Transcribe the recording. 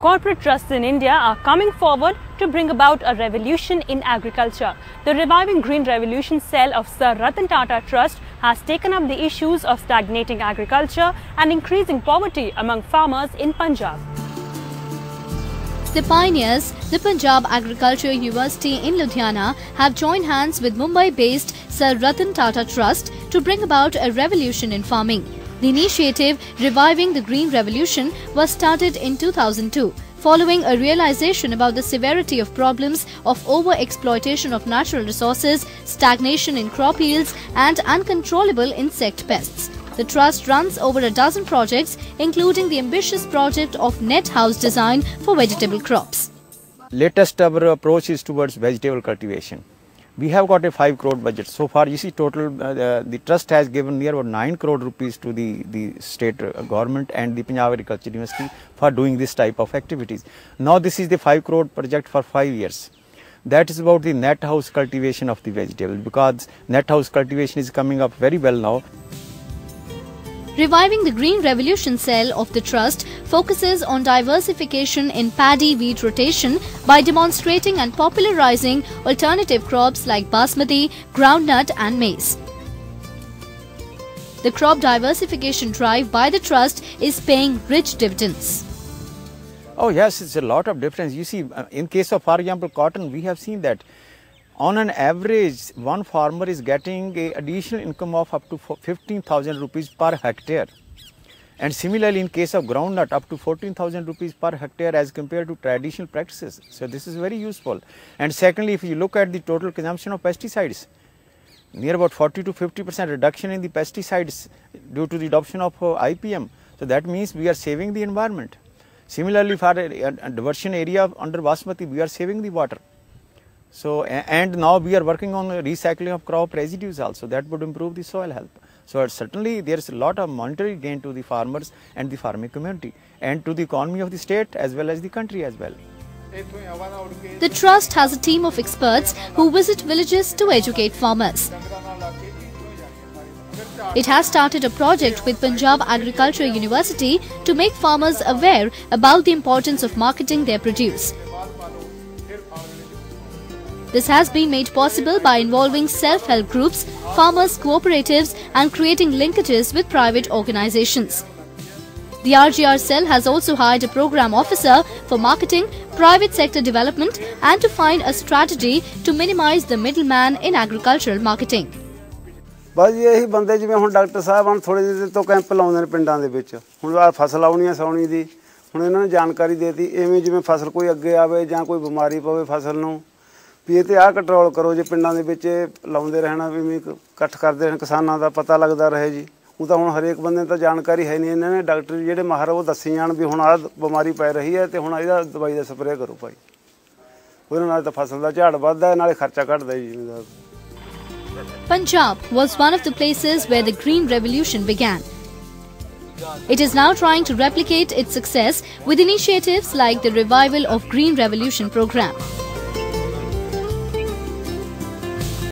Corporate trusts in India are coming forward to bring about a revolution in agriculture. The Reviving Green Revolution cell of Sir Ratan Tata Trust has taken up the issues of stagnating agriculture and increasing poverty among farmers in Punjab. The pioneers, the Punjab Agriculture University in Ludhiana, have joined hands with Mumbai-based Sir Ratan Tata Trust to bring about a revolution in farming. The initiative, Reviving the Green Revolution, was started in 2002, following a realization about the severity of problems of over-exploitation of natural resources, stagnation in crop yields and uncontrollable insect pests. The Trust runs over a dozen projects, including the ambitious project of net house design for vegetable crops. Latest our approach is towards vegetable cultivation. We have got a 5 crore budget. So far, you see, total the trust has given near about 9 crore rupees to the state government and the Punjab Agriculture University for doing this type of activities. Now, this is the 5 crore project for 5 years. That is about the net house cultivation of the vegetable, because net house cultivation is coming up very well now. Reviving the Green Revolution cell of the Trust focuses on diversification in paddy wheat rotation by demonstrating and popularizing alternative crops like basmati, groundnut and maize. The crop diversification drive by the Trust is paying rich dividends. Oh yes, it's a lot of difference. You see, in case of, for example, cotton, we have seen that on an average, one farmer is getting an additional income of up to 15,000 rupees per hectare. And similarly, in case of groundnut, up to 14,000 rupees per hectare as compared to traditional practices. So this is very useful. And secondly, if you look at the total consumption of pesticides, near about 40 to 50% reduction in the pesticides due to the adoption of IPM. So that means we are saving the environment. Similarly, for a diversion area under Basmati, we are saving the water. So, and now we are working on recycling of crop residues also. That would improve the soil health. So certainly there is a lot of monetary gain to the farmers and the farming community, and to the economy of the state as well as the country as well. The Trust has a team of experts who visit villages to educate farmers. It has started a project with Punjab Agriculture University to make farmers aware about the importance of marketing their produce. This has been made possible by involving self-help groups, farmers' cooperatives and creating linkages with private organizations. The RGR cell has also hired a program officer for marketing, private sector development and to find a strategy to minimize the middleman in agricultural marketing. बस यही बंदे जिवें हुण doctor साहब हन थोड़े ਜਿਹੇ ਤੋਂ ਕੈਂਪ ਲਾਉਂਦੇ ਨੇ ਪਿੰਡਾਂ ਦੇ ਵਿੱਚ ਹੁਣ ਆ ਫਸਲ ਆਉਣੀ ਹੈ ਸੌਣੀ ਦੀ ਹੁਣ ਇਹਨਾਂ ਨੇ ਜਾਣਕਾਰੀ ਦੇਤੀ ਐਵੇਂ ਜਿਵੇਂ ਫਸਲ ਕੋਈ ਅੱਗੇ ਆਵੇ ਜਾਂ ਕੋਈ ਬਿਮਾਰੀ ਪਵੇ ਫਸਲ ਨੂੰ ਵੀ ਇਹ ਤੇ ਆ ਕੰਟਰੋਲ ਕਰੋ ਜੇ ਪਿੰਡਾਂ ਦੇ ਵਿੱਚ ਲਾਉਂਦੇ ਰਹਿਣਾ ਵੀ ਇਕੱਠ ਕਰਦੇ ਰਹਿਣ ਕਿਸਾਨਾਂ ਦਾ ਪਤਾ ਲੱਗਦਾ ਰਹੇ ਜੀ ਉਹ ਤਾਂ ਹੁਣ ਹਰੇਕ ਬੰਦੇ ਤਾਂ ਜਾਣਕਾਰੀ ਹੈ ਨਹੀਂ ਇਹਨਾਂ ਨੇ ਡਾਕਟਰ ਜਿਹੜੇ ਮਾਹਰ ਉਹ ਦੱਸੀ ਜਾਣ ਵੀ ਹੁਣ ਆ ਬਿਮਾਰੀ ਪੈ ਰਹੀ ਹੈ ਤੇ ਹੁਣ ਇਹਦਾ ਦਵਾਈ ਦਾ ਸਪਰੇਅ ਕਰੋ ਭਾਈ ਉਹਦੇ ਨਾਲ ਤਾਂ ਫਸਲ ਦਾ ਝਾੜ ਵੱਧਦਾ ਨਾਲੇ ਖਰਚਾ ਘਟਦਾ ਜੀ ਜ਼ਿਮੀਂਦਾਰ Punjab was one of the places where the Green Revolution began. It is now trying to replicate its success with initiatives like the Revival of Green Revolution program.